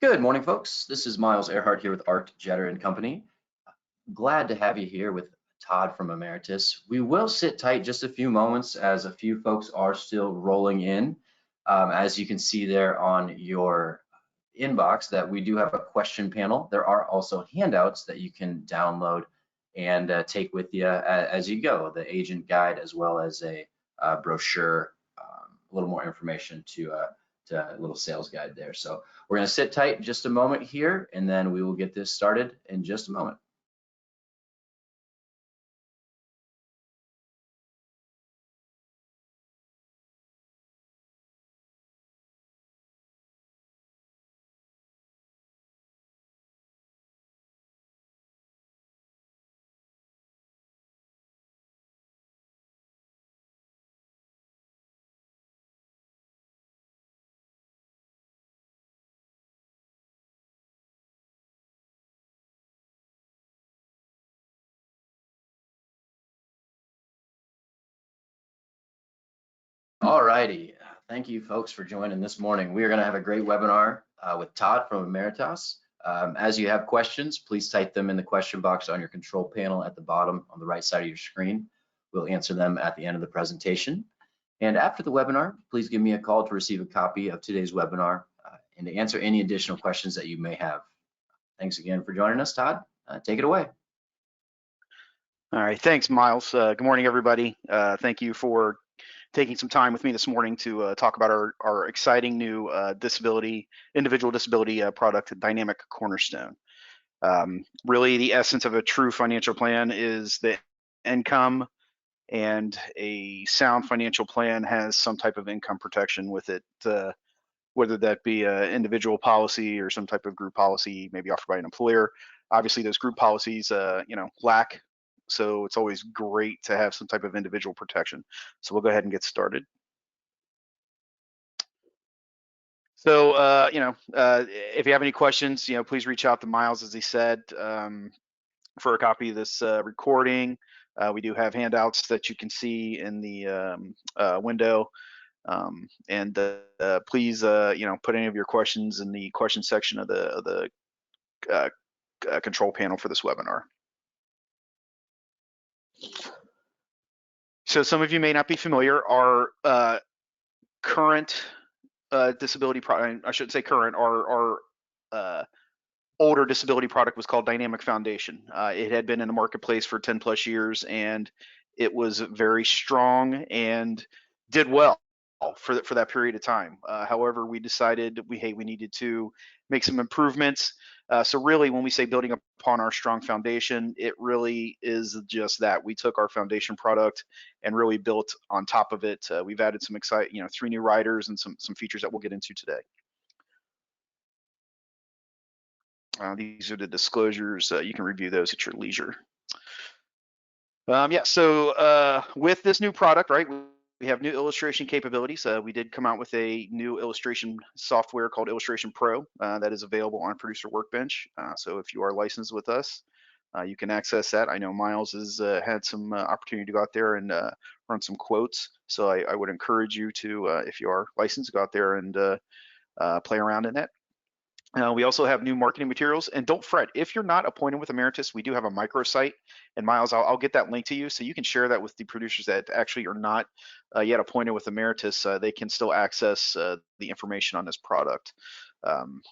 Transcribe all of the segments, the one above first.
Good morning, folks. This is Miles Earhart here with Art Jetter and Company. Glad to have you here with Todd from Ameritas. We will sit tight just a few moments as a few folks are still rolling in. As you can see there on your inbox that we do have a question panel. There are also handouts that you can download and take with you as you go, the agent guide as well as a brochure, a little more information to a little sales guide there. So we're going to sit tight just a moment here, and then we will get this started in just a moment. All righty. Thank you, folks, for joining this morning. We are going to have a great webinar with Todd from Ameritas. As you have questions, please type them in the question box on your control panel at the bottom on the right side of your screen. We'll answer them at the end of the presentation. And after the webinar, please give me a call to receive a copy of today's webinar and to answer any additional questions that you may have. Thanks again for joining us, Todd. Take it away. All right, thanks, Miles. Good morning, everybody. Thank you for taking some time with me this morning to talk about our exciting new individual disability product, DInamic Cornerstone. Really, the essence of a true financial plan is the income, and a sound financial plan has some type of income protection with it, whether that be an individual policy or some type of group policy maybe offered by an employer. Obviously, those group policies, lack. So it's always great to have some type of individual protection. So we'll go ahead and get started. So, if you have any questions, please reach out to Miles, as he said, for a copy of this recording. We do have handouts that you can see in the window. Please, put any of your questions in the question section of the control panel for this webinar. So some of you may not be familiar. Our current disability product, I shouldn't say current, our older disability product was called DInamic Foundation. It had been in the marketplace for 10 plus years, and it was very strong and did well for that period of time. However, we decided we needed to make some improvements. So really, when we say building upon our strong foundation, it really is just that. We took our foundation product and really built on top of it. We've added some exciting, 3 new riders and some features that we'll get into today. These are the disclosures. You can review those at your leisure. So with this new product, right, we have new illustration capabilities. We did come out with a new illustration software called Illustration Pro that is available on Producer Workbench. So if you are licensed with us, you can access that. I know Miles has had some opportunity to go out there and run some quotes. So I would encourage you to, if you are licensed, go out there and play around in it. We also have new marketing materials, and don't fret, if you're not appointed with Ameritas, we do have a microsite, and Miles, I'll get that link to you so you can share that with the producers that actually are not yet appointed with Ameritas. They can still access the information on this product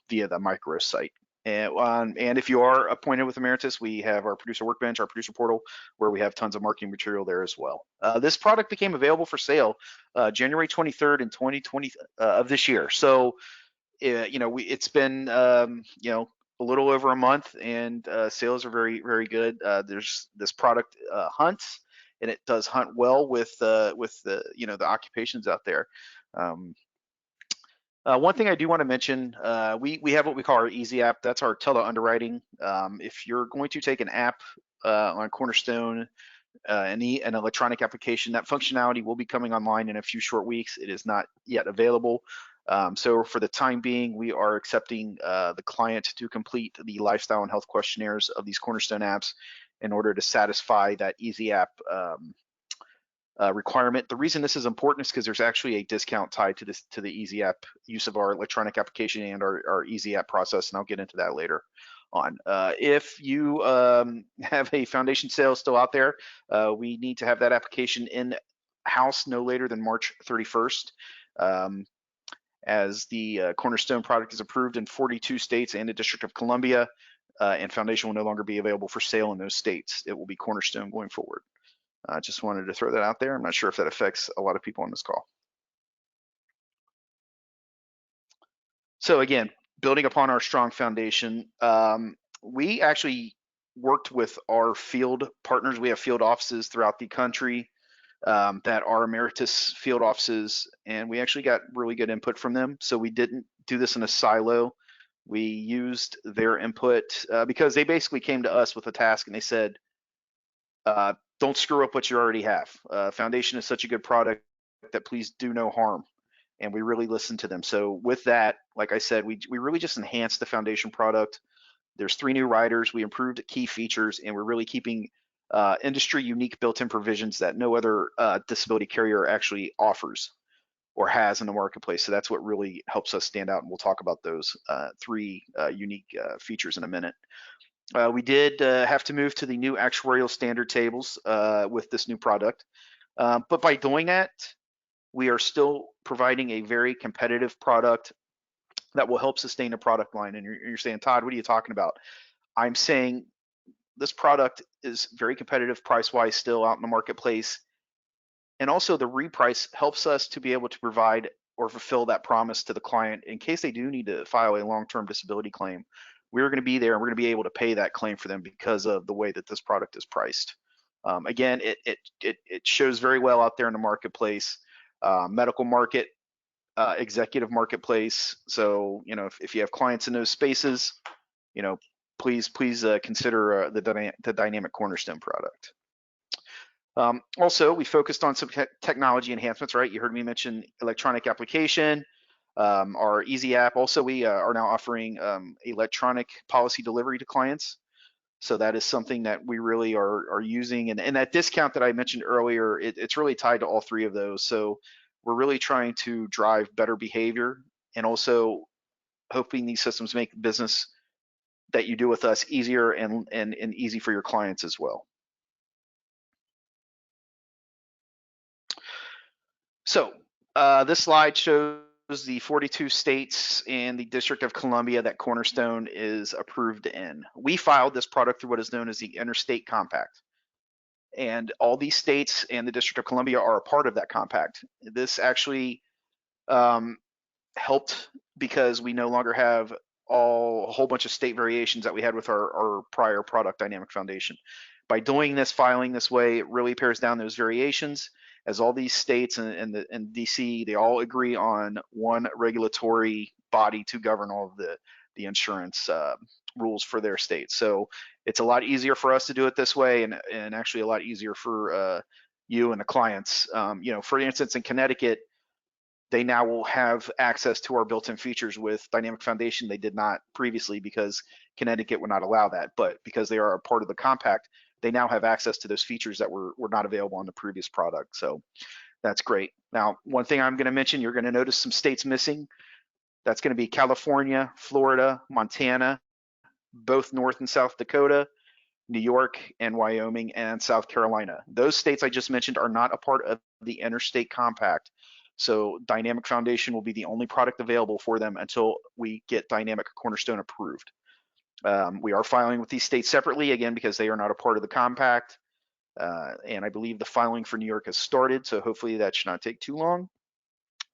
via the microsite. And if you are appointed with Ameritas, we have our Producer Workbench, our Producer Portal, where we have tons of marketing material there as well. This product became available for sale January 23rd in 2020 of this year. So it's been a little over a month, and sales are very, very good. There's this product hunts, and it does hunt well with the occupations out there. One thing I do want to mention, we have what we call our Easy app. That's our tele-underwriting. If you're going to take an app on Cornerstone, an electronic application, that functionality will be coming online in a few short weeks. It is not yet available. So for the time being, we are accepting the client to complete the lifestyle and health questionnaires of these Cornerstone apps in order to satisfy that Easy app requirement. The reason this is important is because there's actually a discount tied to this, to the Easy App use of our electronic application and our Easy App process, and I'll get into that later on. If you have a foundation sale still out there, we need to have that application in house no later than March 31st. As the Cornerstone product is approved in 42 states and the District of Columbia, and foundation will no longer be available for sale in those states. It will be Cornerstone going forward. I just wanted to throw that out there. I'm not sure if that affects a lot of people on this call. So again, building upon our strong foundation, we actually worked with our field partners. We have field offices throughout the country that are Ameritas field offices, and we actually got really good input from them. So we didn't do this in a silo. We used their input because they basically came to us with a task and they said, don't screw up what you already have. Foundation is such a good product that please do no harm. And we really listened to them. So with that, like I said, we really just enhanced the foundation product. There's 3 new riders. We improved key features, and we're really keeping industry unique built-in provisions that no other disability carrier actually offers or has in the marketplace. So that's what really helps us stand out. And we'll talk about those 3 unique features in a minute. We did have to move to the new actuarial standard tables with this new product. But by doing that, we are still providing a very competitive product that will help sustain a product line. And you're saying, Todd, what are you talking about? I'm saying this product is very competitive price-wise still out in the marketplace. And also the reprice helps us to be able to provide or fulfill that promise to the client in case they do need to file a long-term disability claim. We're going to be there and we're going to be able to pay that claim for them because of the way that this product is priced. Again, it shows very well out there in the marketplace, medical market, executive marketplace. So, you know, if you have clients in those spaces, you know, please consider the Dynamic Cornerstone product. Also, we focused on some technology enhancements, right? You heard me mention electronic application, our Easy App. Also, we are now offering electronic policy delivery to clients. So that is something that we really are using. And that discount that I mentioned earlier, it's really tied to all 3 of those. So we're really trying to drive better behavior and also hoping these systems make business that you do with us easier and easy for your clients as well. So this slide shows the 42 states and the District of Columbia that Cornerstone is approved in. We filed this product through what is known as the Interstate Compact. And all these states and the District of Columbia are a part of that compact. This actually helped because we no longer have a whole bunch of state variations that we had with our prior product, Dynamic Foundation. By doing this, filing this way, it really pares down those variations, as all these states and DC, they all agree on one regulatory body to govern all of the insurance rules for their state. So it's a lot easier for us to do it this way, and actually a lot easier for you and the clients. You know, for instance, in Connecticut, they now will have access to our built-in features with Dynamic Foundation. They did not previously because Connecticut would not allow that, but because they are a part of the compact, they now have access to those features that were not available on the previous product. So that's great. Now, one thing I'm going to mention, you're going to notice some states missing. That's going to be California, Florida, Montana, both North and South Dakota, New York, and Wyoming, and South Carolina. Those states I just mentioned are not a part of the Interstate Compact. So Dynamic Foundation will be the only product available for them until we get Dynamic Cornerstone approved. We are filing with these states separately, again, because they are not a part of the compact. And I believe the filing for New York has started, so hopefully that should not take too long.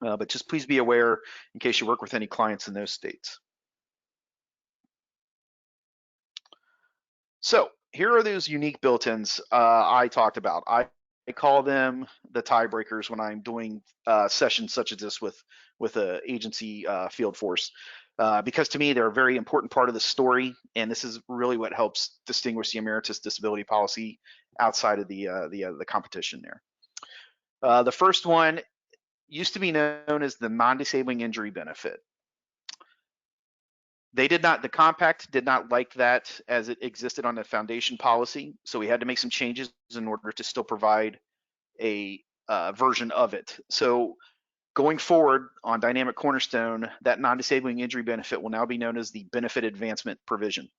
But just please be aware in case you work with any clients in those states. So here are those unique built-ins I talked about. I call them the tiebreakers when I'm doing sessions such as this with an agency field force. Because to me, they're a very important part of the story, and this is really what helps distinguish the Ameritas disability policy outside of the competition there. The first one used to be known as the non-disabling injury benefit. The compact did not like that as it existed on the foundation policy, so we had to make some changes in order to still provide a version of it. So going forward on Dynamic Cornerstone, that non-disabling injury benefit will now be known as the benefit advancement provision.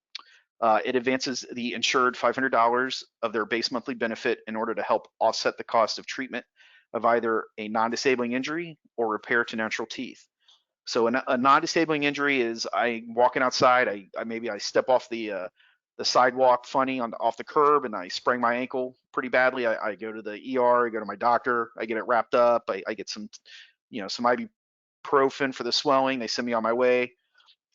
It advances the insured $500 of their base monthly benefit in order to help offset the cost of treatment of either a non-disabling injury or repair to natural teeth. So a non-disabling injury is I'm walking outside, I step off the sidewalk funny off the curb and I sprain my ankle pretty badly. I go to the ER, I go to my doctor, I get it wrapped up, I get some ibuprofen for the swelling, they send me on my way.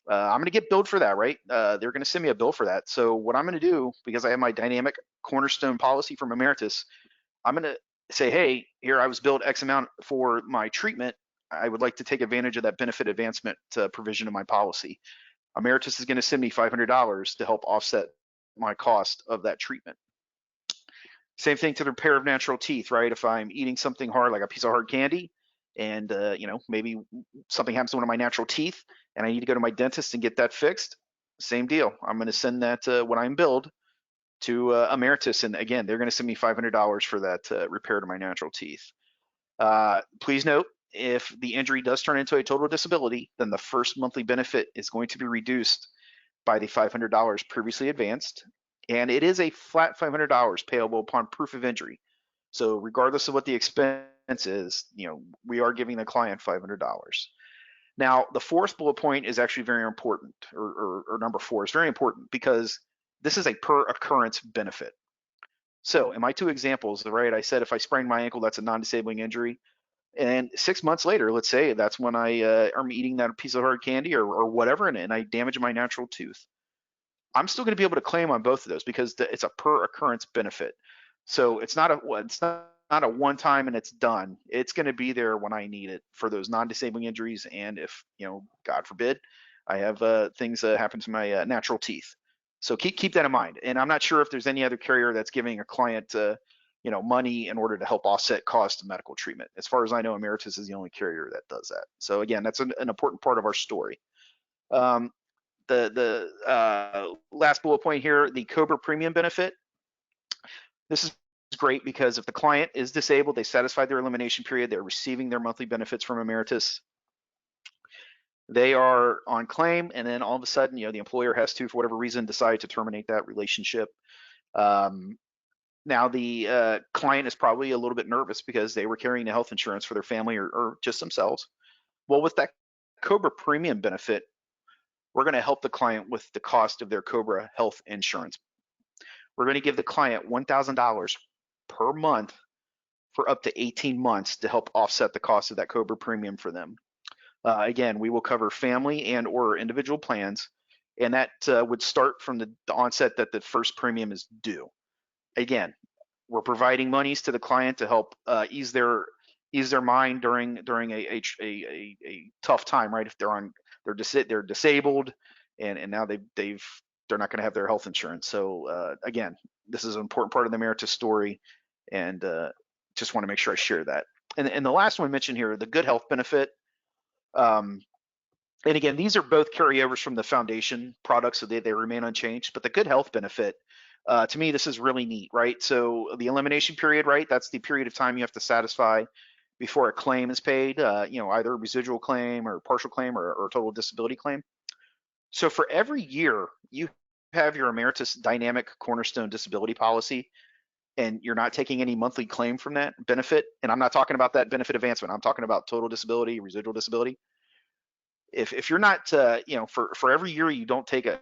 I'm going to get billed for that, right? They're going to send me a bill for that. So what I'm going to do, because I have my Dynamic Cornerstone policy from Ameritas, I'm going to say, hey, here I was billed X amount for my treatment. I would like to take advantage of that benefit advancement provision in my policy. Ameritas is going to send me $500 to help offset my cost of that treatment. Same thing to the repair of natural teeth, right? If I'm eating something hard, like a piece of hard candy, and maybe something happens to one of my natural teeth, and I need to go to my dentist and get that fixed, same deal. I'm going to send that when I'm billed to Ameritas, and again, they're going to send me $500 for that repair to my natural teeth. Please note, if the injury does turn into a total disability, then the first monthly benefit is going to be reduced by the $500 previously advanced, and it is a flat $500 payable upon proof of injury. So regardless of what the expense is, we are giving the client $500. Now, the fourth bullet point is actually very important, or number 4 is very important, because this is a per occurrence benefit. So in my 2 examples, right, I said if I sprain my ankle, that's a non-disabling injury. And 6 months later, let's say that's when I am eating that piece of hard candy or whatever, and I damage my natural tooth. I'm still going to be able to claim on both of those because it's a per occurrence benefit. So it's not a one time and it's done. It's going to be there when I need it for those non-disabling injuries, and if God forbid, I have things happen to my natural teeth. So keep that in mind. And I'm not sure if there's any other carrier that's giving a client money in order to help offset cost of medical treatment. As far as I know, Ameritas is the only carrier that does that. So again, that's an important part of our story. The last bullet point here, the COBRA premium benefit. This is great because if the client is disabled, they satisfied their elimination period, they're receiving their monthly benefits from Ameritas. They are on claim, and then all of a sudden, the employer has to, for whatever reason, decide to terminate that relationship. Now, the client is probably a little bit nervous because they were carrying the health insurance for their family or just themselves. Well, with that COBRA premium benefit, we're going to help the client with the cost of their COBRA health insurance. We're going to give the client $1,000 per month for up to 18 months to help offset the cost of that COBRA premium for them. Again, we will cover family and or individual plans, and that would start from the onset that the first premium is due. Again, we're providing monies to the client to help ease their mind during a tough time, right? If they're disabled and now they're not going to have their health insurance. So again, this is an important part of the Ameritas story, and just want to make sure I share that. And the last one mentioned here, the good health benefit. And again, these are both carryovers from the foundation products, so they remain unchanged. But the good health benefit, to me, this is really neat, right? So the elimination period, right? That's the period of time you have to satisfy before a claim is paid, either a residual claim or partial claim or a total disability claim. So for every year you have your Ameritas Dynamic Cornerstone disability policy, and you're not taking any monthly claim from that benefit, and I'm not talking about that benefit advancement, I'm talking about total disability, residual disability. If you're not, for every year you don't take a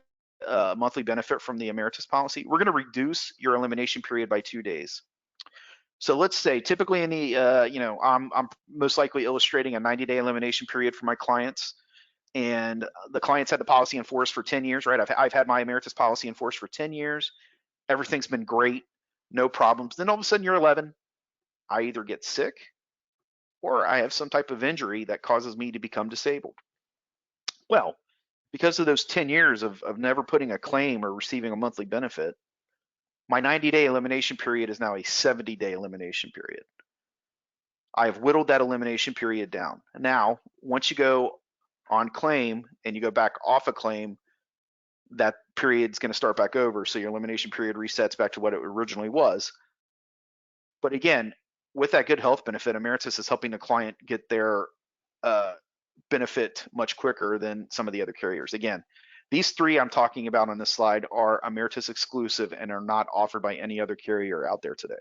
monthly benefit from the Ameritas policy, we're going to reduce your elimination period by 2 days. So let's say typically in the, I'm most likely illustrating a 90-day elimination period for my clients, and the clients had the policy in force for 10 years, right? I've had my Ameritas policy in force for 10 years. Everything's been great, no problems. Then all of a sudden, year 11, I either get sick or I have some type of injury that causes me to become disabled. Well, because of those 10 years of never putting a claim or receiving a monthly benefit, my 90-day elimination period is now a 70-day elimination period. I have whittled that elimination period down. Now, once you go on claim and you go back off a claim, that period is going to start back over. So your elimination period resets back to what it originally was. But again, with that good health benefit, Ameritas is helping the client get their benefit much quicker than some of the other carriers. Again, these three I'm talking about on this slide are Ameritas exclusive and are not offered by any other carrier out there today.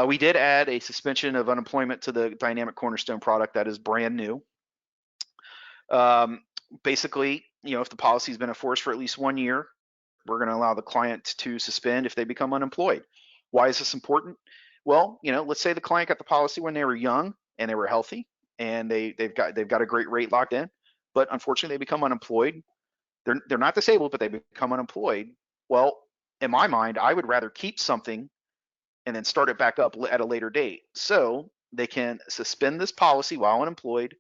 We did add a suspension of unemployment to the Dynamic Cornerstone product that is brand new. Basically, if the policy has been enforced for at least 1 year, we're going to allow the client to suspend if they become unemployed. Why is this important? Well, let's say the client got the policy when they were young and they were healthy and they've got a great rate locked in, but unfortunately they become unemployed. They're not disabled, but they become unemployed. Well, in my mind, I would rather keep something and then start it back up at a later date. So they can suspend this policy while unemployed,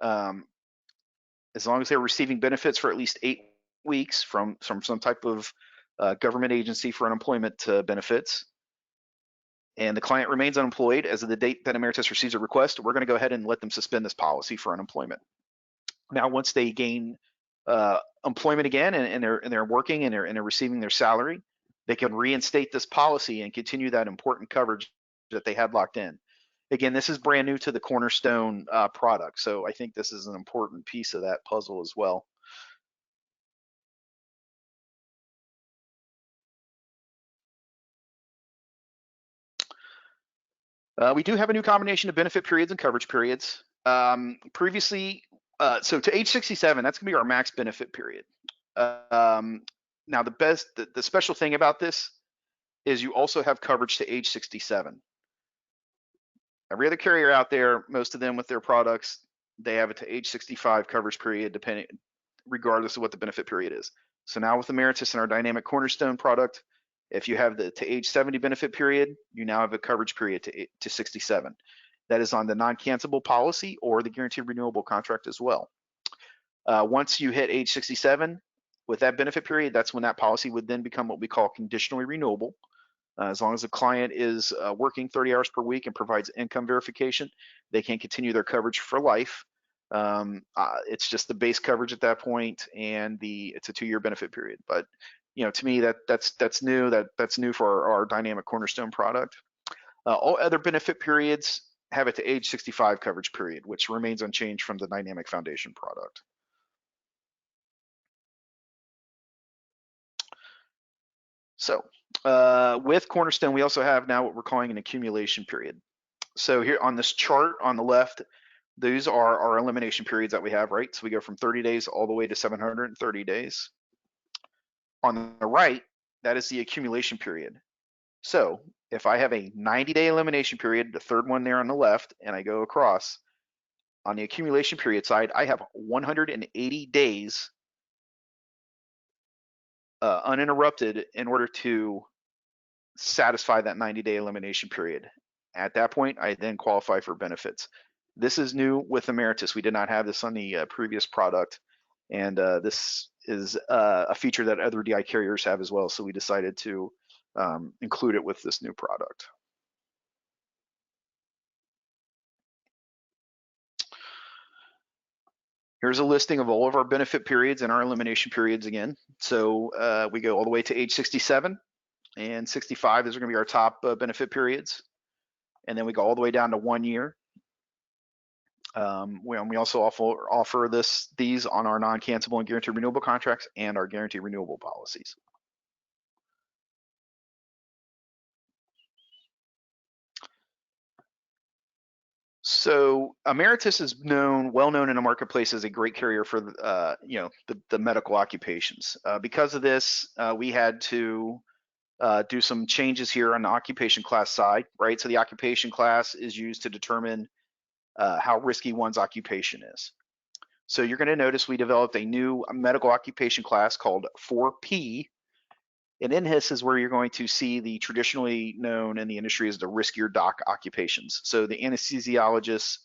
as long as they're receiving benefits for at least 8 weeks from some type of government agency for unemployment benefits, and the client remains unemployed as of the date that Ameritas receives a request, we're going to go ahead and let them suspend this policy for unemployment. Now, once they gain employment again and they're working and they're receiving their salary, they can reinstate this policy and continue that important coverage that they had locked in. Again, this is brand new to the Cornerstone product, so I think this is an important piece of that puzzle as well. We do have a new combination of benefit periods and coverage periods. Previously, so to age 67, that's gonna be our max benefit period. Now the special thing about this is you also have coverage to age 67. Every other carrier out there, most of them with their products, they have it to age 65 coverage period, regardless of what the benefit period is. So now with Ameritas and our Dynamic Cornerstone product, if you have the to age 70 benefit period, you now have a coverage period to 67. That is on the non-cancelable policy or the guaranteed renewable contract as well. Once you hit age 67, with that benefit period, that's when that policy would then become what we call conditionally renewable. As long as the client is working 30 hours per week and provides income verification, they can continue their coverage for life. It's just the base coverage at that point, and it's a 2-year benefit period. But to me, that's new. That's new for our Dynamic Cornerstone product. All other benefit periods have it to age 65 coverage period, which remains unchanged from the Dynamic Foundation product. So with Cornerstone, we also have now what we're calling an accumulation period. So here on this chart on the left, these are our elimination periods that we have, right? So we go from 30 days all the way to 730 days. On the right, that is the accumulation period. So if I have a 90-day elimination period, the third one there on the left, and I go across, on the accumulation period side, I have 180 days uninterrupted in order to satisfy that 90-day elimination period. At that point, I then qualify for benefits. This is new with Ameritas. We did not have this on the previous product, and this is a feature that other DI carriers have as well, so we decided to include it with this new product. Here's a listing of all of our benefit periods and our elimination periods again. So we go all the way to age 67, and 65, those are going to be our top benefit periods. And then we go all the way down to 1 year. We also offer these on our non-cancelable and guaranteed renewable contracts and our guaranteed renewable policies. So Ameritas is well known in the marketplace as a great carrier for the medical occupations. Because of this, we had to do some changes here on the occupation class side, right? So the occupation class is used to determine how risky one's occupation is. So you're going to notice we developed a new medical occupation class called 4P. And in this is where you're going to see the traditionally known in the industry as the riskier doc occupations. So the anesthesiologists,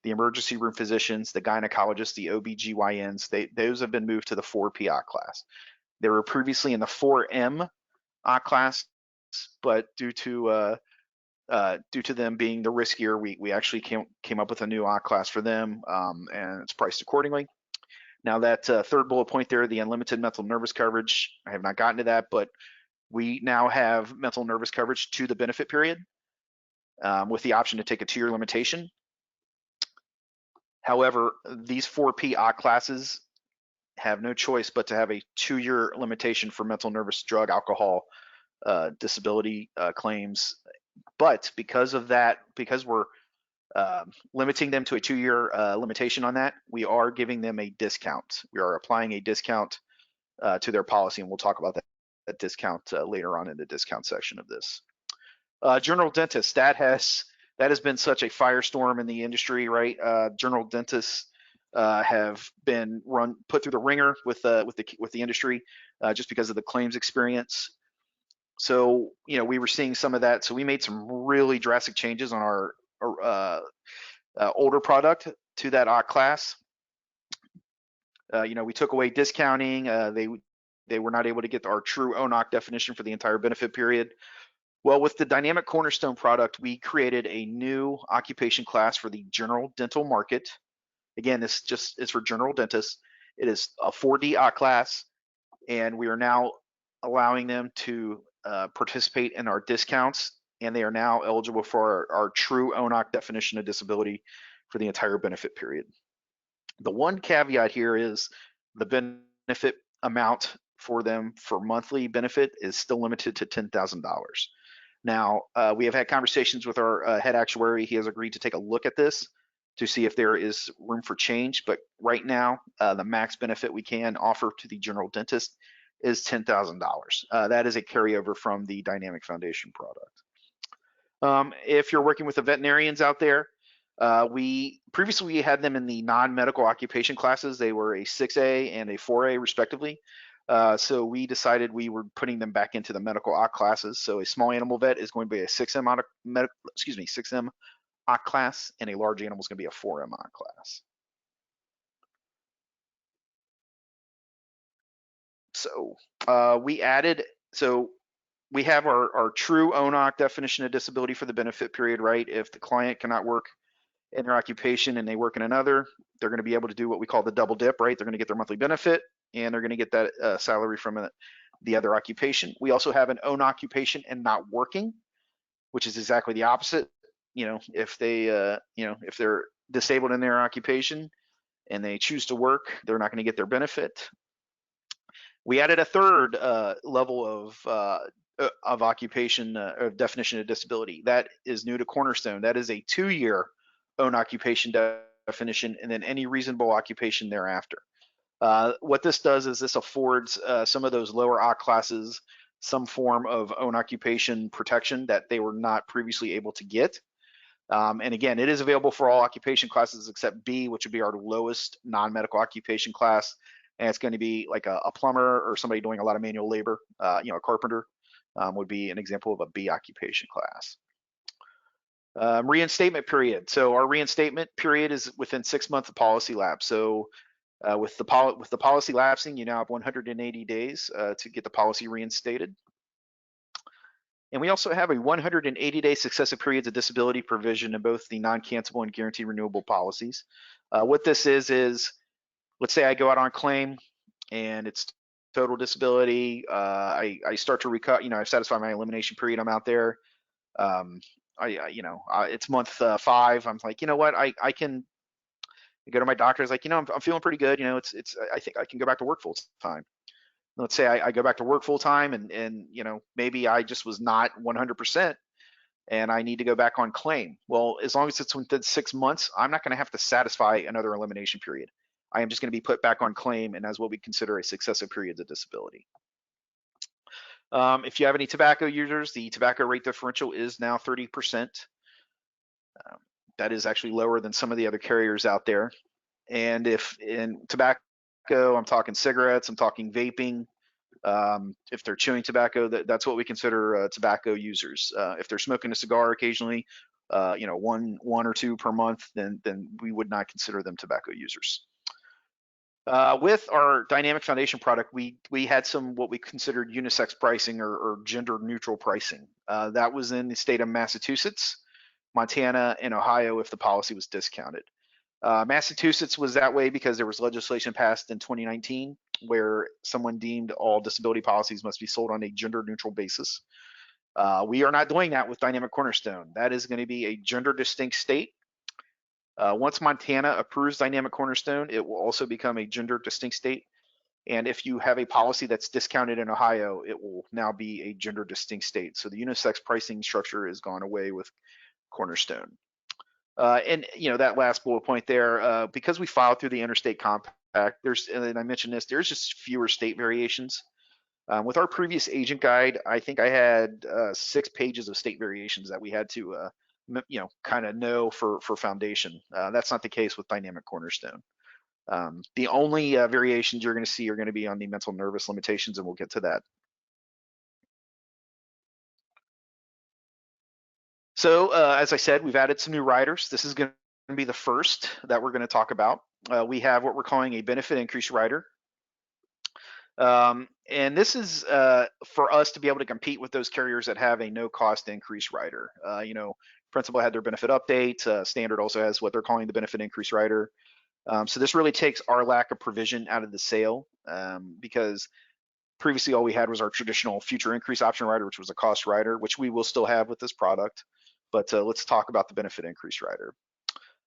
the emergency room physicians, the gynecologists, the OBGYNs, those have been moved to the 4P class. They were previously in the 4M class, but due to them being the riskier, we actually came up with a new class for them, and it's priced accordingly. Now that third bullet point there, the unlimited mental nervous coverage, I have not gotten to that, but We now have mental nervous coverage to the benefit period with the option to take a 2-year limitation. However, these 4P OC classes have no choice but to have a 2-year limitation for mental nervous drug alcohol disability claims. But because of that, because we're limiting them to a 2-year limitation on that, we are giving them a discount. We are applying a discount to their policy, and we'll talk about that discount later on in the discount section of this. General dentists, that has been such a firestorm in the industry, right? General dentists have been put through the ringer with the industry just because of the claims experience. So we were seeing some of that. So we made some really drastic changes on our older product to that OC class. We took away discounting. They were not able to get our true ONOC definition for the entire benefit period. Well, with the Dynamic Cornerstone product, we created a new occupation class for the general dental market. Again, this just is for general dentists. It is a 4D OC class, and we are now allowing them to participate in our discounts, and they are now eligible for our true ONOC definition of disability for the entire benefit period. The one caveat here is the benefit amount for them for monthly benefit is still limited to $10,000. Now, we have had conversations with our head actuary. He has agreed to take a look at this to see if there is room for change. But right now, the max benefit we can offer to the general dentist is $10,000. That is a carryover from the Dynamic Foundation product. If you're working with the veterinarians out there, we previously had them in the non-medical occupation classes. They were a 6A and a 4A respectively. So we decided we were putting them back into the medical OC classes. So a small animal vet is going to be a 6M 6M OC class, and a large animal is going to be a 4M OC class. So we have our true ONOC definition of disability for the benefit period, right? If the client cannot work in their occupation and they work in another, they're going to be able to do what we call the double dip, right? They're going to get their monthly benefit, and they're going to get that salary from the other occupation. We also have an own occupation and not working, which is exactly the opposite. If they're disabled in their occupation and they choose to work, they're not going to get their benefit. We added a third level of occupation of definition of disability. That is new to Cornerstone. That is a 2-year own occupation definition, and then any reasonable occupation thereafter. What this does is this affords some of those lower OC classes some form of own occupation protection that they were not previously able to get. And again, it is available for all occupation classes except B, which would be our lowest non-medical occupation class. And it's going to be like a plumber or somebody doing a lot of manual labor, a carpenter would be an example of a B occupation class. Reinstatement period. So our reinstatement period is within 6 months of policy lapse. So with the policy lapsing, you now have 180 days to get the policy reinstated. And we also have a 180-day successive periods of disability provision in both the non-cancelable and guaranteed renewable policies. What this is let's say I go out on claim and it's total disability. I start to recover. I've satisfied my elimination period. I'm out there. It's month 5. I'm like, you know what? I can go to my doctor. It's like, I'm feeling pretty good. I think I can go back to work full time. Let's say I go back to work full time and maybe I just was not 100% and I need to go back on claim. Well, as long as it's within 6 months, I'm not going to have to satisfy another elimination period. I am just going to be put back on claim, and as what we consider a successive periods of disability. If you have any tobacco users, the tobacco rate differential is now 30%. That is actually lower than some of the other carriers out there. And if in tobacco, I'm talking cigarettes, I'm talking vaping. If they're chewing tobacco, that's what we consider tobacco users. If they're smoking a cigar occasionally, one or two per month, then we would not consider them tobacco users. With our Dynamic Foundation product, we had some what we considered unisex pricing or gender neutral pricing. That was in the state of Massachusetts, Montana, and Ohio if the policy was discounted. Massachusetts was that way because there was legislation passed in 2019 where someone deemed all disability policies must be sold on a gender neutral basis. We are not doing that with Dynamic Cornerstone. That is going to be a gender distinct state. Once Montana approves Dynamic Cornerstone, it will also become a gender distinct state. And if you have a policy that's discounted in Ohio, it will now be a gender distinct state. So the unisex pricing structure is gone away with Cornerstone. And that last bullet point there, because we filed through the interstate compact, and I mentioned this, there's just fewer state variations. With our previous agent guide, I think I had 6 pages of state variations that we had to, kind of know for foundation. That's not the case with Dynamic Cornerstone. The only variations you're going to see are going to be on the mental nervous limitations, and we'll get to that. So as I said, we've added some new riders. This is going to be the first that we're going to talk about. We have what we're calling a benefit increase rider. And this is for us to be able to compete with those carriers that have a no cost increase rider. Principal had their benefit update. Standard also has what they're calling the benefit increase rider. So this really takes our lack of provision out of the sale, because previously all we had was our traditional future increase option rider, which was a cost rider, which we will still have with this product. But let's talk about the benefit increase rider.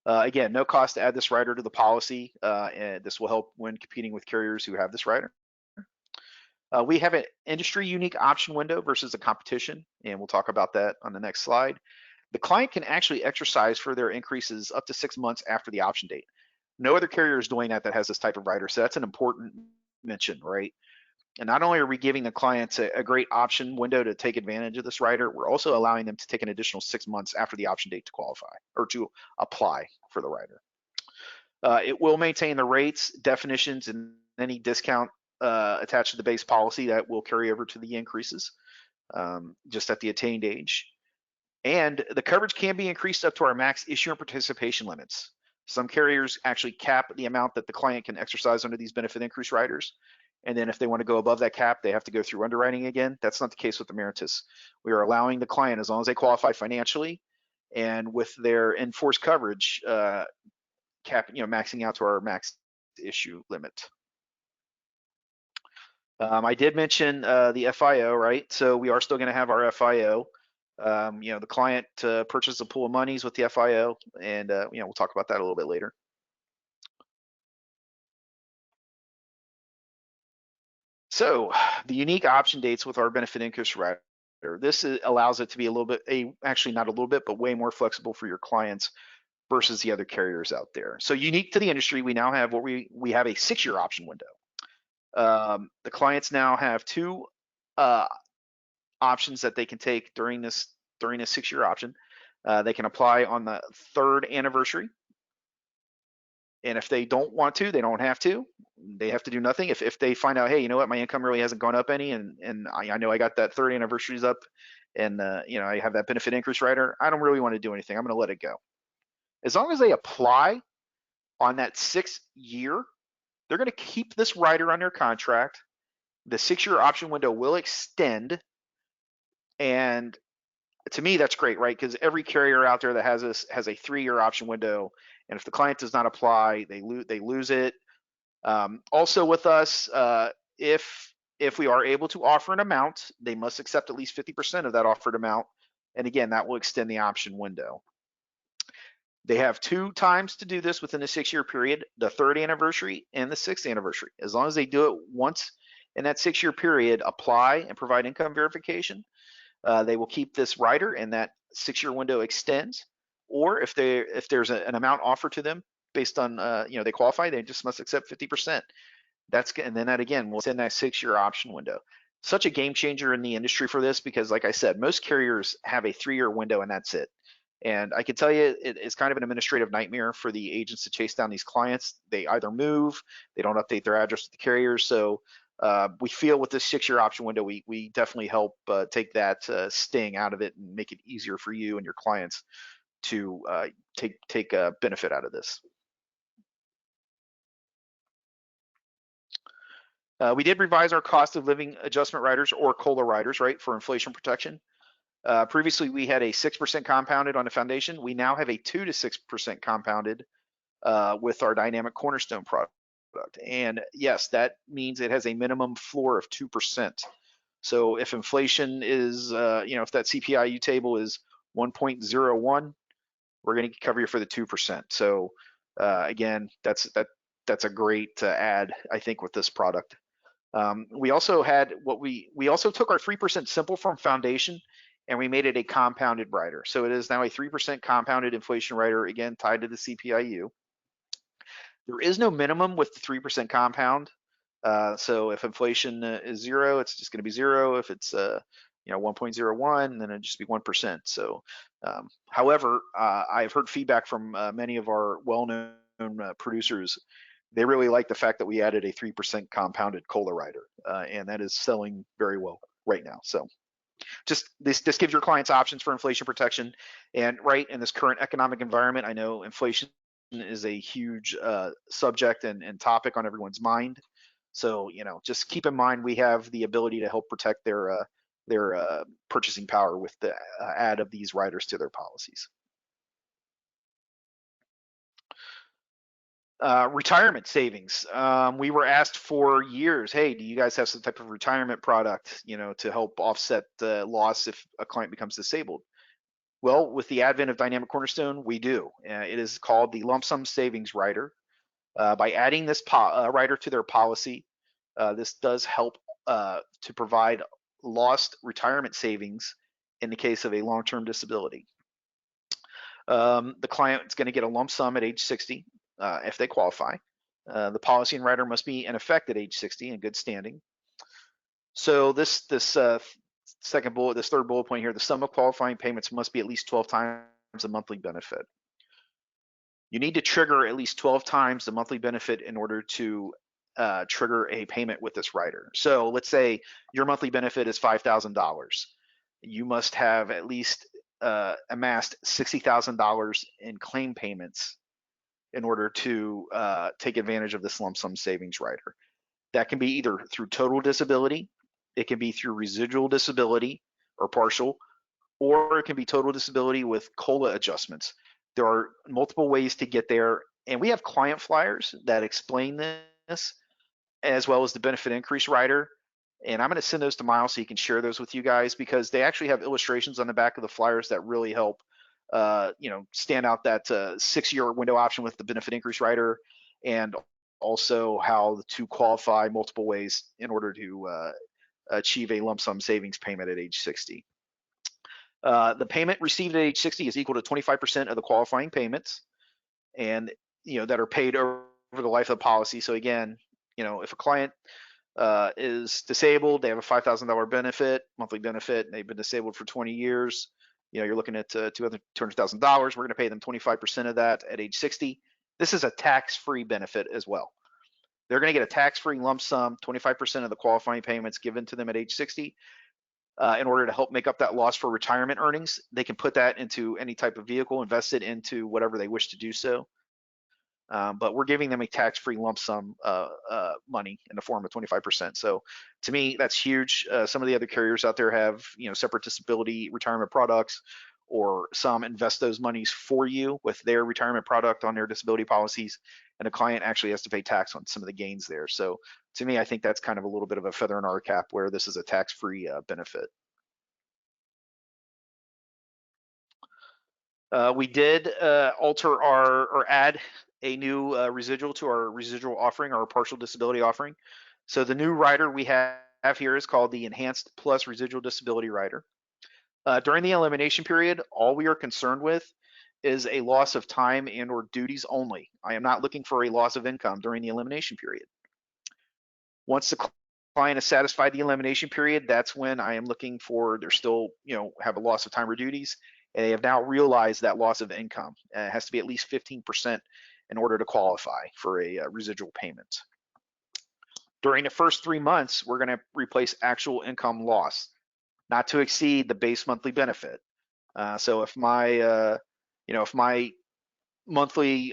Again, no cost to add this rider to the policy, and this will help when competing with carriers who have this rider. We have an industry unique option window versus the competition, and we'll talk about that on the next slide. The client can actually exercise for their increases up to 6 months after the option date. No other carrier is doing that has this type of rider, so that's an important mention, right? And not only are we giving the clients a great option window to take advantage of this rider, we're also allowing them to take an additional 6 months after the option date to qualify or to apply for the rider. It will maintain the rates, definitions, and any discount attached to the base policy that will carry over to the increases, just at the attained age. And the coverage can be increased up to our max issue and participation limits. Some carriers actually cap the amount that the client can exercise under these benefit increase riders. And then if they want to go above that cap, they have to go through underwriting again. That's not the case with Ameritas. We are allowing the client, as long as they qualify financially and with their enforced coverage, maxing out to our max issue limit. I did mention the FIO, right? So we are still going to have our FIO. The client purchased a pool of monies with the FIO, and we'll talk about that a little bit later. So the unique option dates with our benefit increase rider. This allows it to be a little bit, actually not a little bit, but way more flexible for your clients versus the other carriers out there. So unique to the industry, we now have we have a 6-year option window. The clients now have 2 options that they can take during this 6-year option. They can apply on the 3rd anniversary. And if they don't want to, they don't have to. They have to do nothing. If they find out, hey, you know what, my income really hasn't gone up any, and I know I got that 3rd anniversary's up, and I have that benefit increase rider, I don't really want to do anything. I'm going to let it go. As long as they apply on that 6th year, they're going to keep this rider on their contract. The 6-year option window will extend, and to me, that's great, right? Because every carrier out there that has this has a 3-year option window, and if the client does not apply, they lose it. Also with us, if we are able to offer an amount, they must accept at least 50% of that offered amount, and again, that will extend the option window. They have 2 times to do this within the 6-year period: the 3rd anniversary and the 6th anniversary. As long as they do it once in that 6-year period, apply and provide income verification, they will keep this rider, and that 6-year window extends. Or if there's an amount offered to them based on they qualify, they just must accept 50%. And then that again will extend that 6-year option window. Such a game changer in the industry for this, because like I said, most carriers have a 3-year window and that's it. And I can tell you, it's kind of an administrative nightmare for the agents to chase down these clients. They either move, they don't update their address with the carriers. So we feel with this 6-year option window, we definitely help take that sting out of it and make it easier for you and your clients to take a benefit out of this. We did revise our cost of living adjustment riders, or COLA riders, right, for inflation protection. Previously, we had a 6% compounded on the foundation. We now have a 2 to 6% compounded with our Dynamic Cornerstone product. And yes, that means it has a minimum floor of 2%. So if inflation is, if that CPIU table is 1.01, we're going to cover you for the 2%. So again, that's a great add, I think, with this product. We also had we also took our 3% simple from foundation and we made it a compounded rider. So it is now a 3% compounded inflation rider, again, tied to the CPIU. There is no minimum with the 3% compound. So if inflation is 0, it's just going to be 0. If it's 1.01, then it'd just be 1%. So, however, I've heard feedback from many of our well-known producers. They really like the fact that we added a 3% compounded COLA rider, and that is selling very well right now. So this gives your clients options for inflation protection. And right in this current economic environment, I know inflation is a huge subject and topic on everyone's mind. So just keep in mind we have the ability to help protect their purchasing power with the add of these riders to their policies. Retirement savings. We were asked for years, hey, do you guys have some type of retirement product, to help offset the loss if a client becomes disabled? Well, with the advent of DInamic Cornerstone, we do. It is called the lump sum savings rider. By adding this rider to their policy, this does help to provide lost retirement savings in the case of a long-term disability. The client is going to get a lump sum at age 60 if they qualify. The policy and rider must be in effect at age 60 in good standing. So this third bullet point here, the sum of qualifying payments must be at least 12 times the monthly benefit. You need to trigger at least 12 times the monthly benefit in order to trigger a payment with this rider. So let's say your monthly benefit is $5,000. You must have at least amassed $60,000 in claim payments in order to take advantage of this lump sum savings rider. That can be either through total disability, it can be through residual disability or partial, or it can be total disability with COLA adjustments. There are multiple ways to get there, and we have client flyers that explain this, as well as the benefit increase rider. And I'm going to send those to Miles so he can share those with you guys, because they actually have illustrations on the back of the flyers that really help stand out that 6-year window option with the benefit increase rider, and also how to qualify multiple ways in order to achieve a lump sum savings payment at age 60. The payment received at age 60 is equal to 25% of the qualifying payments, and that are paid over the life of the policy. So again, if a client is disabled, they have a $5,000 benefit, monthly benefit, and they've been disabled for 20 years. You're looking at $200,000. We're going to pay them 25% of that at age 60. This is a tax-free benefit as well. They're going to get a tax-free lump sum, 25% of the qualifying payments given to them at age 60. In order to help make up that loss for retirement earnings, they can put that into any type of vehicle, invest it into whatever they wish to do so. But we're giving them a tax-free lump sum money in the form of 25%. So to me, that's huge. Some of the other carriers out there have separate disability retirement products, or some invest those monies for you with their retirement product on their disability policies, and the client actually has to pay tax on some of the gains there. So to me, I think that's kind of a little bit of a feather in our cap where this is a tax-free benefit. We did alter or add a new residual to our residual offering, our partial disability offering. So the new rider we have here is called the Enhanced Plus Residual Disability Rider. During the elimination period, all we are concerned with is a loss of time and or duties only. I am not looking for a loss of income during the elimination period. Once the client has satisfied the elimination period, that's when I am looking for, they're still, have a loss of time or duties, and they have now realized that loss of income. It has to be at least 15% in order to qualify for a residual payment. During the first 3 months, we're going to replace actual income loss, not to exceed the base monthly benefit. So if my monthly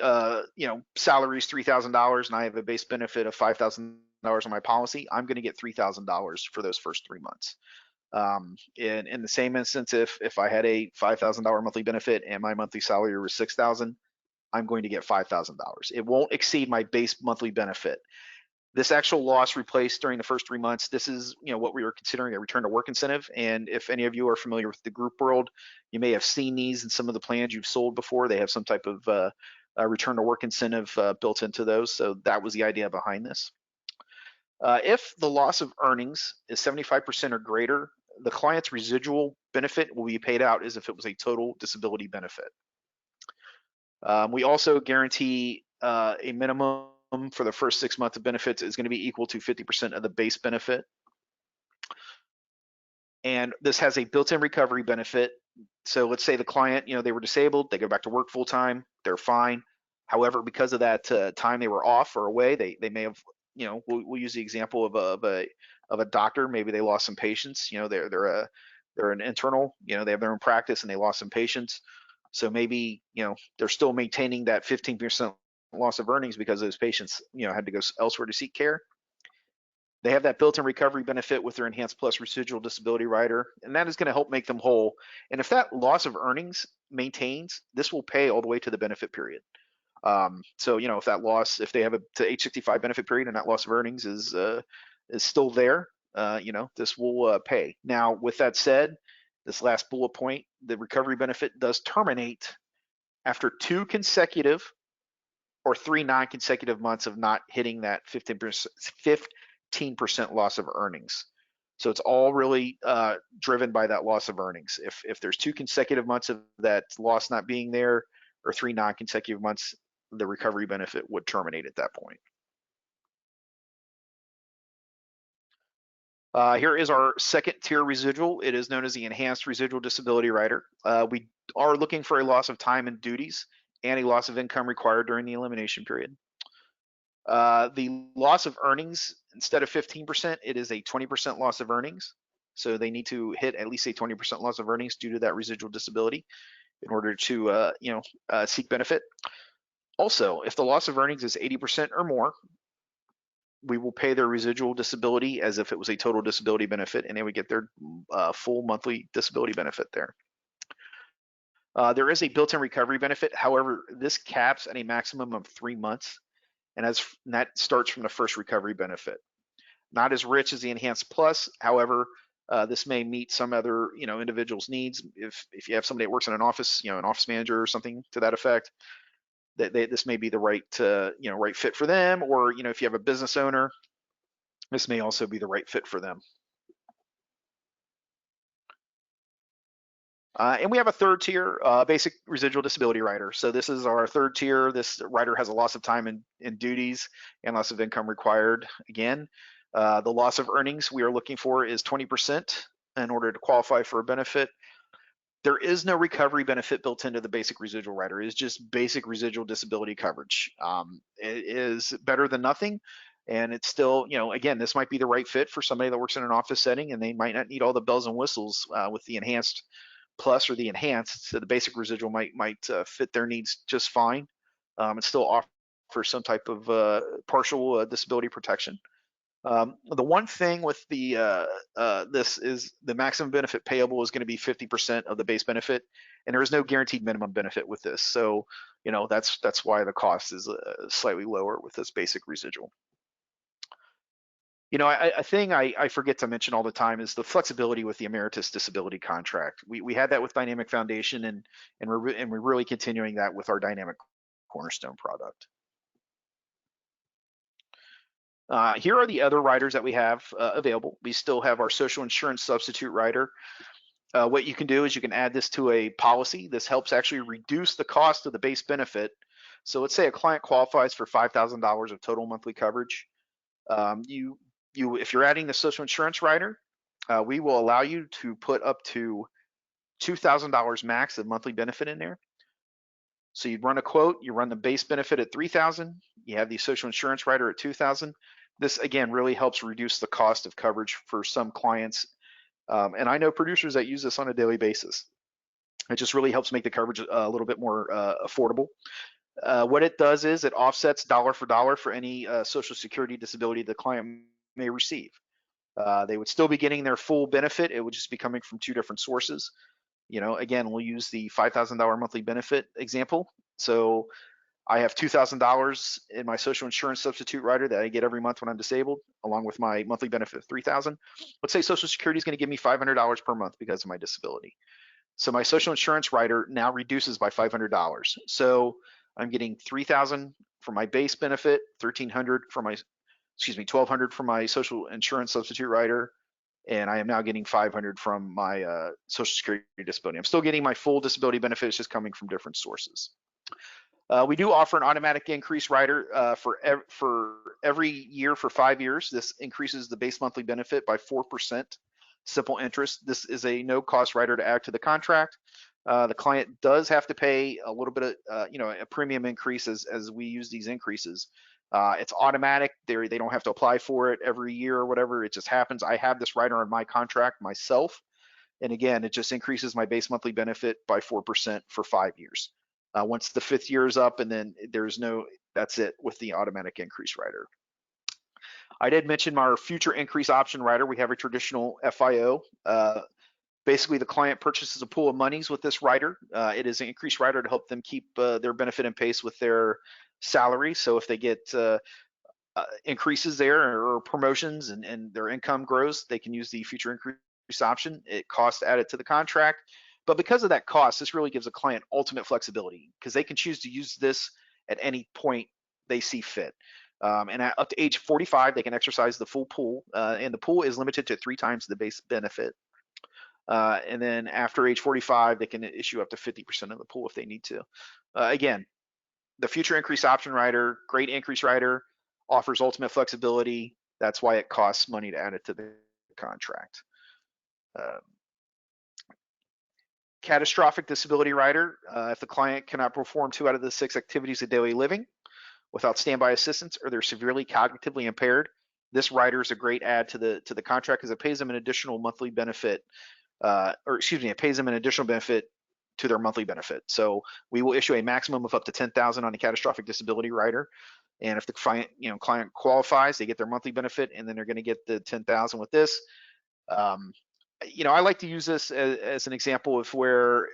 salary is $3,000 and I have a base benefit of $5,000 on my policy, I'm going to get $3,000 for those first 3 months. In the same instance, if I had a $5,000 monthly benefit and my monthly salary was $6,000, I'm going to get $5,000. It won't exceed my base monthly benefit. This actual loss replaced during the first 3 months, this is what we were considering a return to work incentive. And if any of you are familiar with the group world, you may have seen these in some of the plans you've sold before. They have some type of return to work incentive built into those. So that was the idea behind this. If the loss of earnings is 75% or greater, the client's residual benefit will be paid out as if it was a total disability benefit. We also guarantee a minimum for the first 6 months of benefits is going to be equal to 50% of the base benefit. And this has a built-in recovery benefit. So let's say the client, they were disabled, they go back to work full time, they're fine. However, because of that time they were off or away, they may have, we'll use the example of a doctor. Maybe they lost some patients. They're an internal. They have their own practice and they lost some patients. So maybe they're still maintaining that 15% loss of earnings because those patients had to go elsewhere to seek care. They have that built-in recovery benefit with their Enhanced Plus residual disability rider, and that is going to help make them whole. And if that loss of earnings maintains, this will pay all the way to the benefit period. So if they have a to age 65 benefit period and that loss of earnings is still there, this will pay. Now, with that said, this last bullet point, the recovery benefit does terminate after 2 consecutive or 3 non-consecutive months of not hitting that 15% loss of earnings. So it's all really driven by that loss of earnings. If there's 2 consecutive months of that loss not being there or 3 non-consecutive months, the recovery benefit would terminate at that point. Here is our second tier residual. It is known as the Enhanced Residual Disability Rider. We are looking for a loss of time and duties and a loss of income required during the elimination period. The loss of earnings, instead of 15%, it is a 20% loss of earnings. So they need to hit at least a 20% loss of earnings due to that residual disability in order to seek benefit. Also, if the loss of earnings is 80% or more, we will pay their residual disability as if it was a total disability benefit, and they would get their full monthly disability benefit there. There is a built-in recovery benefit. However, this caps at a maximum of 3 months, and that starts from the first recovery benefit. Not as rich as the Enhanced Plus. However, this may meet some other individuals' needs. If you have somebody that works in an office, an office manager or something to that effect, this may be the right right fit for them. Or if you have a business owner, this may also be the right fit for them. And we have a third tier, basic residual disability rider. So this is our third tier. This rider has a loss of time and duties and loss of income required. Again, the loss of earnings we are looking for is 20% in order to qualify for a benefit. There is no recovery benefit built into the basic residual rider. It is just basic residual disability coverage. It is better than nothing. And it's still, again, this might be the right fit for somebody that works in an office setting, and they might not need all the bells and whistles with the Enhanced Plus or the Enhanced. So the basic residual might fit their needs just fine. And still offer some type of partial disability protection. The one thing with this is the maximum benefit payable is going to be 50% of the base benefit, and there is no guaranteed minimum benefit with this. So, that's why the cost is slightly lower with this basic residual. A thing I forget to mention all the time is the flexibility with the Ameritas disability contract. We had that with DInamic Foundation, and we're really continuing that with our DInamic Cornerstone product. Here are the other riders that we have available. We still have our social insurance substitute rider. What you can do is you can add this to a policy. This helps actually reduce the cost of the base benefit. So let's say a client qualifies for $5,000 of total monthly coverage. If you're adding the social insurance rider, we will allow you to put up to $2,000 max of monthly benefit in there. So you'd run a quote, you run the base benefit at $3,000, you have the social insurance rider at $2,000. This again really helps reduce the cost of coverage for some clients. And I know producers that use this on a daily basis. It just really helps make the coverage a little bit more affordable. What it does is it offsets dollar for dollar for any Social Security disability the client may receive. They would still be getting their full benefit. It would just be coming from 2 different sources. Again, we'll use the $5,000 monthly benefit example. So I have $2,000 in my social insurance substitute rider that I get every month when I'm disabled, along with my monthly benefit of $3,000. Let's say Social Security is going to give me $500 per month because of my disability. So my social insurance rider now reduces by $500. So I'm getting $3,000 for my base benefit, $1,300 for my, $1,200 for my social insurance substitute rider, and I am now getting $500 from my Social Security disability. I'm still getting my full disability benefit, it's just coming from different sources. We do offer an automatic increase rider for every year for 5 years. This increases the base monthly benefit by 4%, simple interest. This is a no-cost rider to add to the contract. The client does have to pay a little bit of, a premium increase as we use these increases. It's automatic. They don't have to apply for it every year or whatever. It just happens. I have this rider on my contract myself. And again, it just increases my base monthly benefit by 4% for 5 years. Once the 5th year is up, and then that's it with the automatic increase rider. I did mention our future increase option rider. We have a traditional FIO. Basically, the client purchases a pool of monies with this rider. It is an increase rider to help them keep their benefit in pace with their salary. So if they get increases there or promotions and their income grows, they can use the future increase option. It costs added to the contract. But because of that cost, this really gives a client ultimate flexibility because they can choose to use this at any point they see fit. And at up to age 45, they can exercise the full pool, and the pool is limited to 3 times the base benefit. And then after age 45, they can issue up to 50% of the pool if they need to. Again, the future increase option rider, great increase rider, offers ultimate flexibility. That's why it costs money to add it to the contract. Catastrophic disability rider, if the client cannot perform 2 out of the 6 activities of daily living without standby assistance, or they're severely cognitively impaired, this rider is a great add to the contract because it pays them an additional monthly benefit, it pays them an additional benefit to their monthly benefit. So we will issue a maximum of up to $10,000 on a catastrophic disability rider. And if the client qualifies, they get their monthly benefit, and then they're going to get the $10,000 with this. I like to use this as an example of where,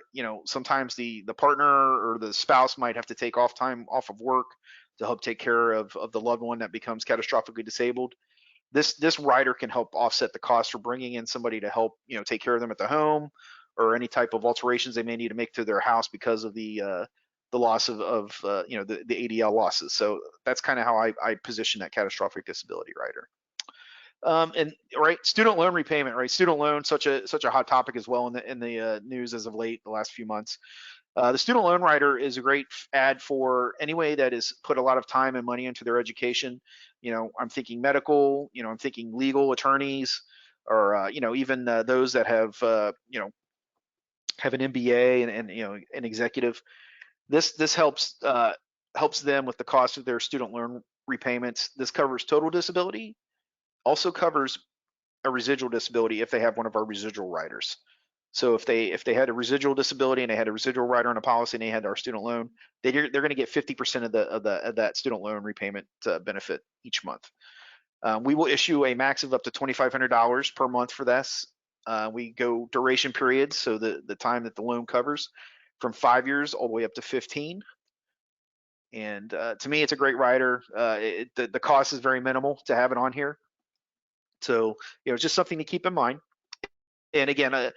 sometimes the partner or the spouse might have to take time off of work to help take care of the loved one that becomes catastrophically disabled. This rider can help offset the cost for bringing in somebody to help, take care of them at the home, or any type of alterations they may need to make to their house because of the loss of the ADL losses. So that's kind of how I position that catastrophic disability rider. And student loan repayment, right? Student loan, such a hot topic as well in the news as of late, the last few months. The student loan rider is a great add for anybody that has put a lot of time and money into their education. I'm thinking medical, I'm thinking legal attorneys, or even those that have an MBA and an executive. This helps them with the cost of their student loan repayments. This covers total disability, also covers a residual disability if they have one of our residual riders. So if they had a residual disability and they had a residual rider on a policy and they had our student loan, they're going to get 50% of that student loan repayment benefit each month. We will issue a max of up to $2,500 per month for this. We go duration periods, so the time that the loan covers, from 5 years all the way up to 15. And to me, it's a great rider. The cost is very minimal to have it on here. So, it's just something to keep in mind. And again,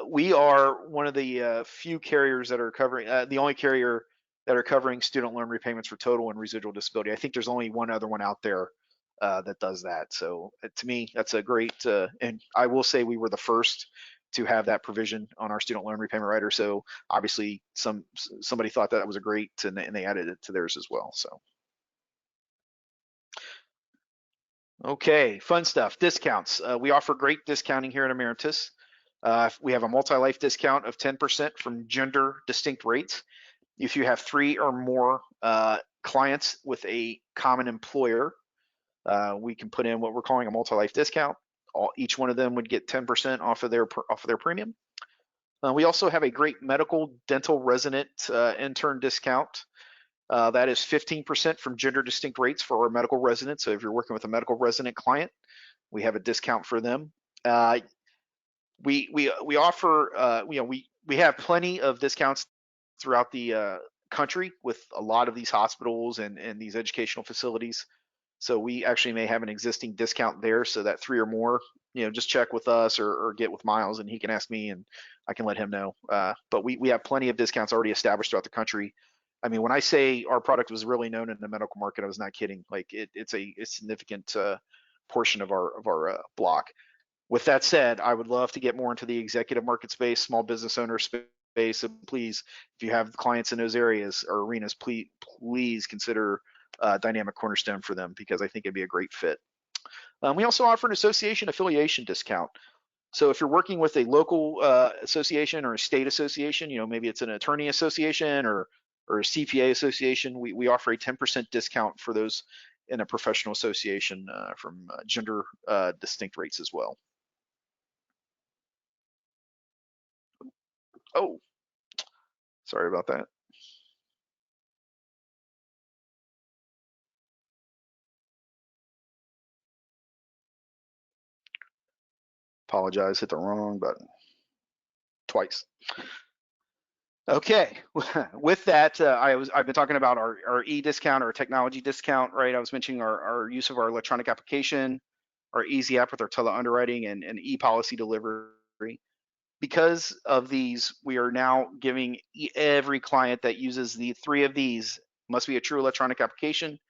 we are one of the few carriers that are covering, the only carrier that are covering student loan repayments for total and residual disability. I think there's only one other one out there that does that. So to me, that's a great, and I will say we were the first to have that provision on our student loan repayment rider. So obviously somebody thought that was a great, and they added it to theirs as well. So. Okay, fun stuff, discounts. We offer great discounting here at Ameritas. We have a multi-life discount of 10% from gender distinct rates. If you have 3 or more clients with a common employer, we can put in what we're calling a multi-life discount. Each one of them would get 10% off of their premium. We also have a great medical dental resident intern discount. That is 15% from gender distinct rates for our medical residents. So if you're working with a medical resident client, we have a discount for them. We offer, we have plenty of discounts throughout the country with a lot of these hospitals and these educational facilities. So we actually may have an existing discount there, so that 3 or more, just check with us or get with Miles and he can ask me and I can let him know. But we have plenty of discounts already established throughout the country. I mean, when I say our product was really known in the medical market, I was not kidding. Like it's a significant portion of our block. With that said, I would love to get more into the executive market space, small business owner space. So please, if you have clients in those areas or arenas, please consider DInamic Cornerstone for them, because I think it'd be a great fit. We also offer an association affiliation discount. So if you're working with a local association or a state association, maybe it's an attorney association or a CPA association, we offer a 10% discount for those in a professional association from gender distinct rates as well. Oh, sorry about that. Apologize, hit the wrong button twice. Okay, with that, I've been talking about our e-discount, our technology discount, right? I was mentioning our use of our electronic application, our easy app with our tele-underwriting and e-policy delivery. Because of these, we are now giving every client that uses the 3 of these, must be a true electronic application,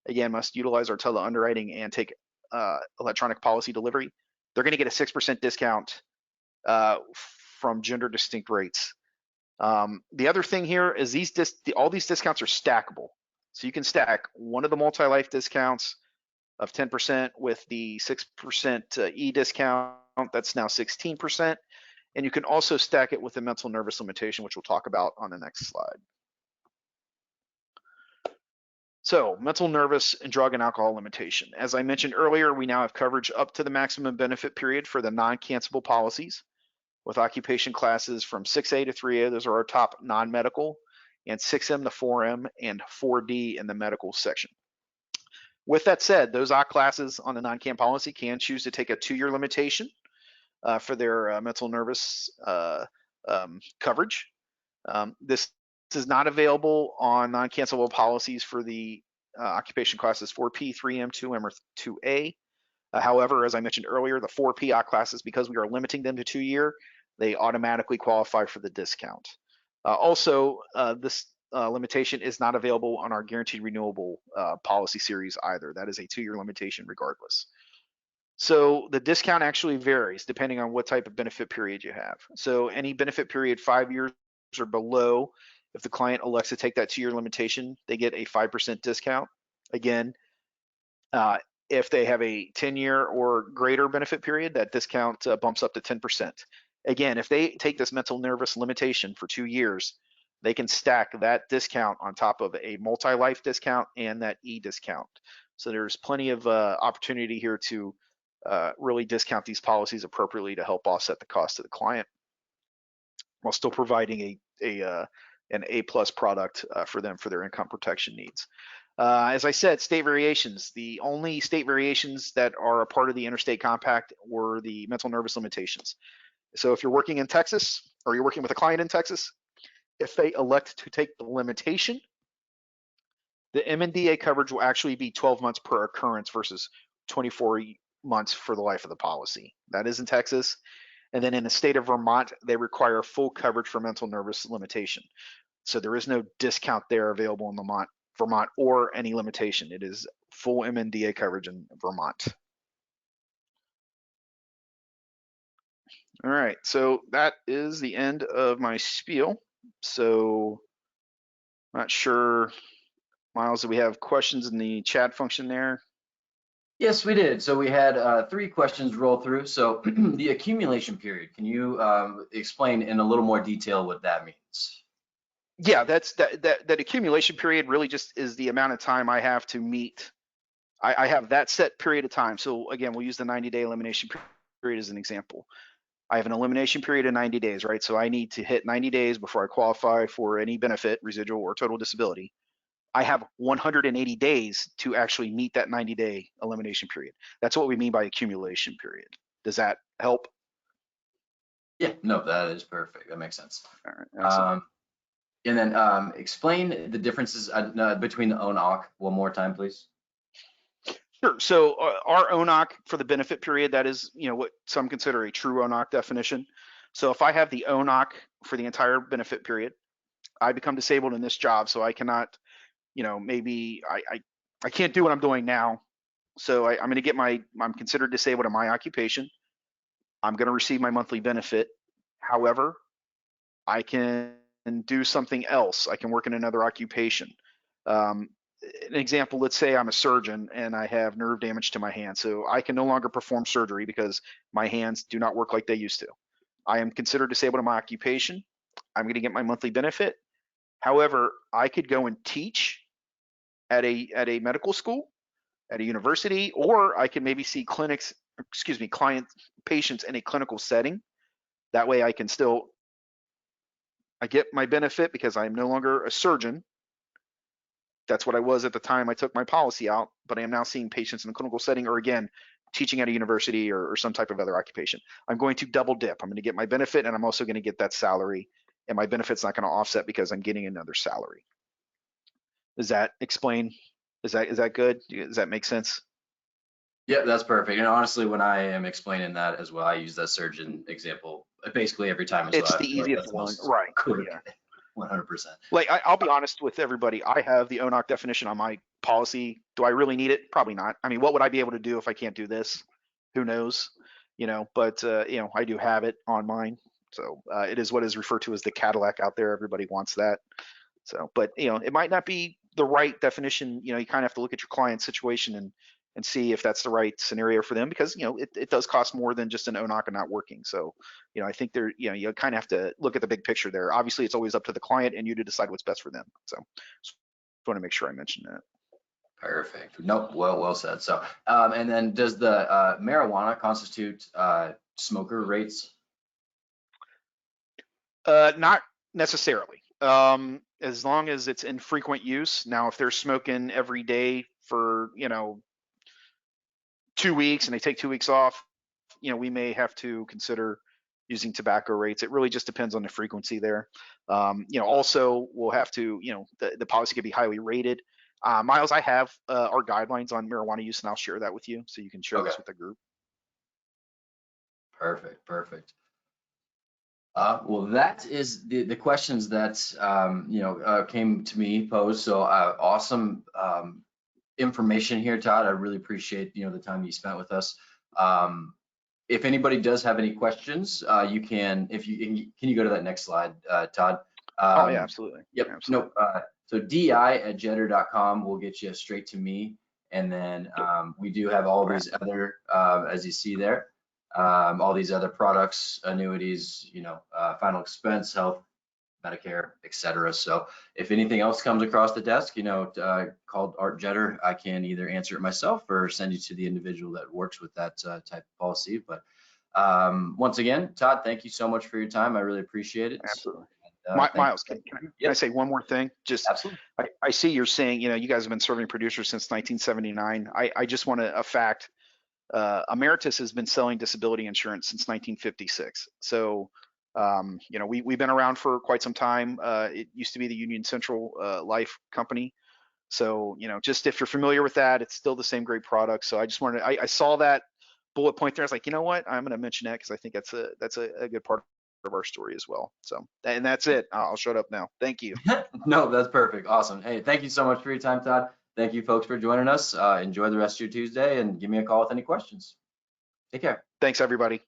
again, must utilize our tele-underwriting and take electronic policy delivery. They're going to get a 6% discount from gender distinct rates. The other thing here is all these discounts are stackable. So you can stack one of the multi-life discounts of 10% with the 6% e-discount, that's now 16%. And you can also stack it with the mental nervous limitation, which we'll talk about on the next slide. So mental nervous and drug and alcohol limitation. As I mentioned earlier, we now have coverage up to the maximum benefit period for the non-cancelable policies with occupation classes from 6A to 3A. Those are our top non-medical, and 6M to 4M and 4D in the medical section. With that said, those OC classes on the non-can policy can choose to take a 2-year limitation for their mental nervous coverage. This is not available on non-cancelable policies for the occupation classes 4P, 3M, 2M, or 2A. However, as I mentioned earlier, the 4P OC classes, because we are limiting them to 2-year, they automatically qualify for the discount. Also, this limitation is not available on our guaranteed renewable policy series either. That is a 2-year limitation regardless. So the discount actually varies depending on what type of benefit period you have. So any benefit period 5 years or below, if the client elects to take that 2-year limitation, they get a 5% discount. Again, if they have a 10-year or greater benefit period, that discount bumps up to 10%. Again, if they take this mental nervous limitation for 2 years, they can stack that discount on top of a multi-life discount and that e-discount. So there's plenty of opportunity here to really discount these policies appropriately to help offset the cost to the client while still providing an A+ product for them for their income protection needs. As I said, state variations. The only state variations that are a part of the interstate compact were the mental nervous limitations. So if you're working in Texas or you're working with a client in Texas, if they elect to take the limitation, the MNDA coverage will actually be 12 months per occurrence versus 24 months for the life of the policy. That is in Texas. And then in the state of Vermont, they require full coverage for mental nervous limitation. So there is no discount there available in Vermont or any limitation. It is full MNDA coverage in Vermont. All right, so that is the end of my spiel. So not sure, Miles, do we have questions in the chat function there? Yes, we did. So we had 3 questions roll through. So the accumulation period, can you explain in a little more detail what that means? Yeah, that accumulation period really just is the amount of time I have to meet. I have that set period of time. So again, we'll use the 90-day elimination period as an example. I have an elimination period of 90 days, right? So I need to hit 90 days before I qualify for any benefit, residual or total disability. I have 180 days to actually meet that 90-day elimination period. That's what we mean by accumulation period. Does that help? Yeah, no, that is perfect. That makes sense. All right, excellent. And then explain the differences between the ONOC one more time, please. Sure. So our ONOC for the benefit period, that is, what some consider a true ONOC definition. So if I have the ONOC for the entire benefit period, I become disabled in this job, so I cannot, maybe I can't do what I'm doing now. So I'm going to get I'm considered disabled in my occupation. I'm going to receive my monthly benefit. However, I can do something else. I can work in another occupation. Um, an example, let's say I'm a surgeon and I have nerve damage to my hand. So I can no longer perform surgery because my hands do not work like they used to. I am considered disabled in my occupation. I'm going to get my monthly benefit. However, I could go and teach at a medical school, at a university, or I can maybe see patients in a clinical setting. That way I get my benefit because I am no longer a surgeon. That's what I was at the time I took my policy out, but I am now seeing patients in a clinical setting, or again, teaching at a university or some type of other occupation. I'm going to double dip. I'm going to get my benefit and I'm also going to get that salary, and my benefit's not going to offset because I'm getting another salary. Does that explain? Is that good? Does that make sense? Yeah, that's perfect. And honestly, when I am explaining that as well, I use that surgeon example basically every time as well. It's I the feel like easiest that's the one, most right? clear, Yeah. 100%. Like I'll be honest with everybody. I have the ONOC definition on my policy. Do I really need it? Probably not. I mean, what would I be able to do if I can't do this? Who knows? But I do have it on mine. So it is what is referred to as the Cadillac out there. Everybody wants that. So, but it might not be the right definition. You kind of have to look at your client's situation and see if that's the right scenario for them, because it does cost more than just an ONOC and not working. So I think you kind of have to look at the big picture there. Obviously it's always up to the client and you to decide what's best for them. So just want to make sure I mention that. Perfect. Nope. Well said. So, and then does the marijuana constitute smoker rates? Not necessarily. As long as it's in frequent use. Now, if they're smoking every day for 2 weeks and they take 2 weeks off, we may have to consider using tobacco rates. It really just depends on the frequency there. Also we'll have to, the policy could be highly rated. Miles, I have our guidelines on marijuana use, and I'll share that with you so you can share Okay. this with the group. Perfect. Well, that is the questions that came to me posed. So awesome information here, Todd. I really appreciate the time you spent with us. If anybody does have any questions, you can. Can you go to that next slide, Todd? Oh yeah, absolutely. Yep. Absolutely. No. So di@jetter.com will get you straight to me, and then we do have all these other, as you see there, all these other products, annuities, final expense, health, Medicare, etc. So if anything else comes across the desk, called Art Jetter, I can either answer it myself or send you to the individual that works with that type of policy. But once again, Todd, thank you so much for your time. I really appreciate it. Absolutely. And, Miles, can I say one more thing? Just absolutely. I see you're saying, you guys have been serving producers since 1979. I just want a fact. Ameritas has been selling disability insurance since 1956. So, we've been around for quite some time. It used to be the Union Central Life Company. So, just if you're familiar with that, it's still the same great product. So I just wanted, I saw that bullet point there. I was like, you know what? I'm going to mention that because I think that's a good part of our story as well. So, and that's it. I'll shut up now. Thank you. No, that's perfect. Awesome. Hey, thank you so much for your time, Todd. Thank you, folks, for joining us. Enjoy the rest of your Tuesday and give me a call with any questions. Take care. Thanks, everybody.